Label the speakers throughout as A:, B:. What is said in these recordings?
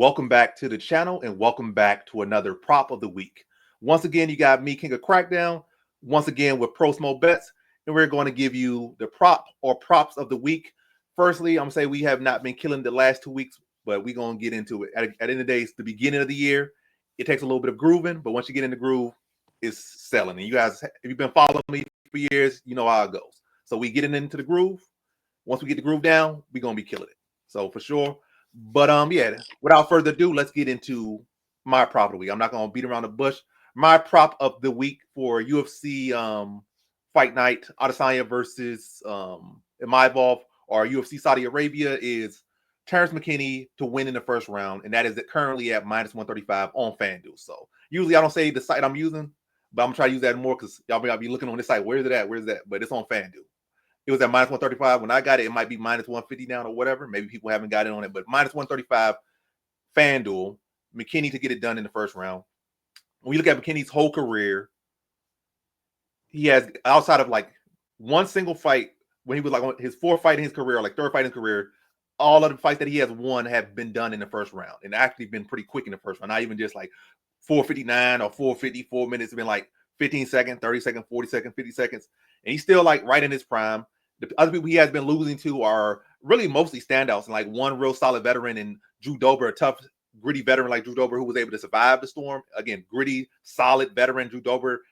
A: Welcome back to the channel and welcome back to another prop of the week. Once again, you got me, King of Crackdown, once again with Pro Smoke Bets, and we're going to give you the prop or props of the week. Firstly, I'm going to say we have not been killing the last 2 weeks, but we're going to get into it. At the end of the day, it's the beginning of the year. It takes a little bit of grooving, but once you get in the groove, it's selling. And you guys, if you've been following me for years, you know how it goes. So we getting into the groove. Once we get the groove down, we're going to be killing it. So for sure. But yeah, without further ado, let's get into my prop of the week. I'm not going to beat around the bush. My prop of the week for UFC Fight Night, Adesanya versus Imavov, or UFC Saudi Arabia, is Terrence McKinney to win in the first round, and that is currently at -135 on FanDuel. So usually I don't say the site I'm using, but I'm going to try to use that more because y'all may be looking on this site. Where's it at? Where's that? But it's on FanDuel. It was at -135. When I got it, it might be -150 now or whatever. Maybe people haven't got it on it, but -135 FanDuel, McKinney to get it done in the first round. When you look at McKinney's whole career, he has, outside of like one single fight, when he was like on his fourth fight in his career, like third fight in his career, all of the fights that he has won have been done in the first round and actually been pretty quick in the first round. Not even just like 4:59 or 4:54 minutes. It's been like 15 seconds, 30 seconds, 40 seconds, 50 seconds. And he's still like right in his prime. The other people he has been losing to are really mostly standouts, and like one real solid veteran in Drew Dober, a tough, gritty veteran like Drew Dober who was able to survive the storm. Again, gritty, solid veteran Drew Dober,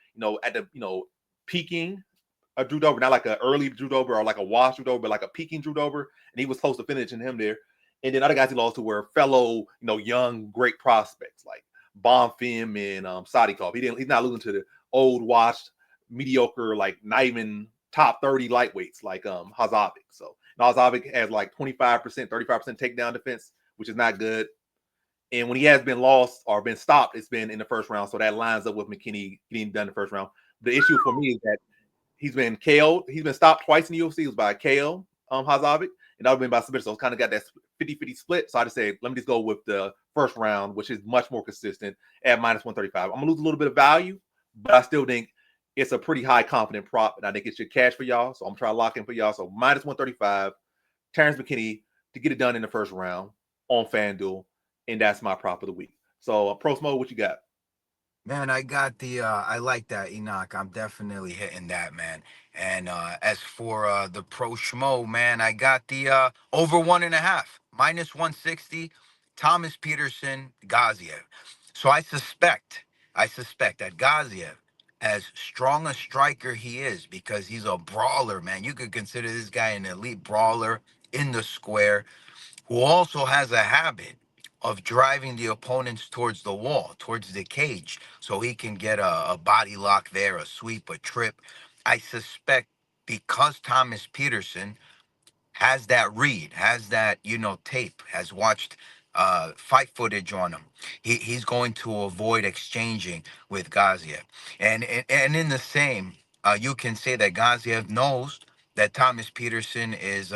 A: at the, peaking of Drew Dober, not like an early Drew Dober or like a wash Drew Dober, but like a peaking Drew Dober, and he was close to finishing him there. And then other guys he lost to were fellow, young, great prospects like Bonfim and Sadikov. He's not losing to the old, washed, mediocre, like not even top 30 lightweights like Hazovic. So Hazovic has like 25%, 35% takedown defense, which is not good. And when he has been lost or been stopped, it's been in the first round. So that lines up with McKinney getting done in the first round. The issue for me is that he's been KO'd. He's been stopped twice in the UFC. It was by KO, Hazovic, and that would have been by submission. So it's kind of got that 50-50 split. So I just say, let me just go with the first round, which is much more consistent at -135. I'm going to lose a little bit of value, but I still think it's a pretty high confident prop, and I think it should cash for y'all. So I'm trying to lock in for y'all. So -135, Terrence McKinney to get it done in the first round on FanDuel, and that's my prop of the week. So Pro Smo, what you got?
B: Man, I got I like that, Enoch. I'm definitely hitting that, man. And as for the pro schmo, man, I got the over 1.5, -160, Thomas Peterson, Gaziev. So I suspect that Gaziev, as strong a striker he is, because he's a brawler, man. You could consider this guy an elite brawler in the square, who also has a habit of driving the opponents towards the wall, towards the cage, so he can get a body lock there, a sweep, a trip. I suspect because Thomas Peterson has that read, has that, tape, has watched fight footage on him. He's going to avoid exchanging with Gaziev. And in the same, you can say that Gaziev knows that Thomas Peterson is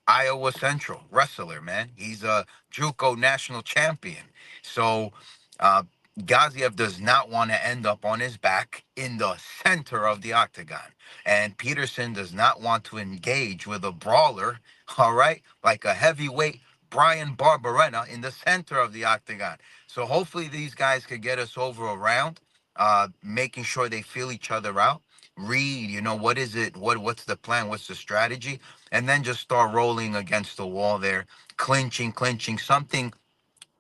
B: Iowa Central wrestler, man. He's a JUCO national champion. So uh, Gaziev does not want to end up on his back in the center of the octagon. And Peterson does not want to engage with a brawler, all right, like a heavyweight Brian Barberena in the center of the octagon. So hopefully these guys could get us over a round, making sure they feel each other out. Read, what is it? What's the plan? What's the strategy? And then just start rolling against the wall there, clinching, something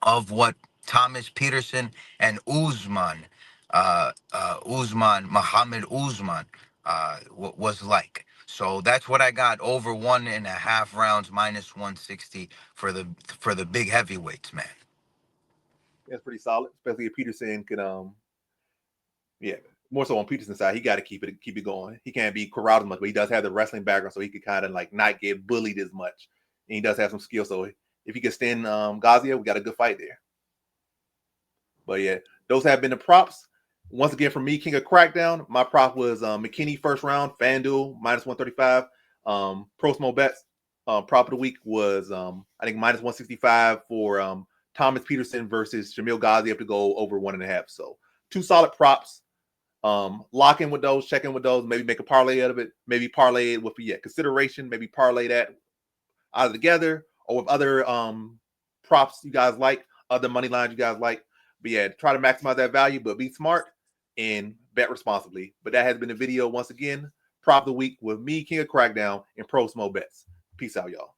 B: of what Thomas Peterson and Muhammad Usman, was like. So that's what I got, over 1.5 rounds, -160 for the big heavyweights, man.
A: That's pretty solid, especially if Peterson could yeah, more so on Peterson's side, he got to keep it going. He can't be corralled as much, but he does have the wrestling background, so he could kind of like not get bullied as much. And he does have some skill, so if he can stand Gazia, we got a good fight there. But yeah, those have been the props. Once again, for me, King of Crackdown, my prop was McKinney first round, FanDuel -135. Pro Smo Bets prop of the week was I think -165 for Thomas Peterson versus Shamil Ghazi to go over 1.5. So 2 solid props. Lock in with those, check in with those, maybe make a parlay out of it, maybe parlay it with consideration, maybe parlay that either together or with other props you guys like. other money lines you guys like. But yeah, try to maximize that value, but be smart and bet responsibly. But that has been the video once again. Prop of the week with me, King of Crackdown, and Pro Smo Bets. Peace out, y'all.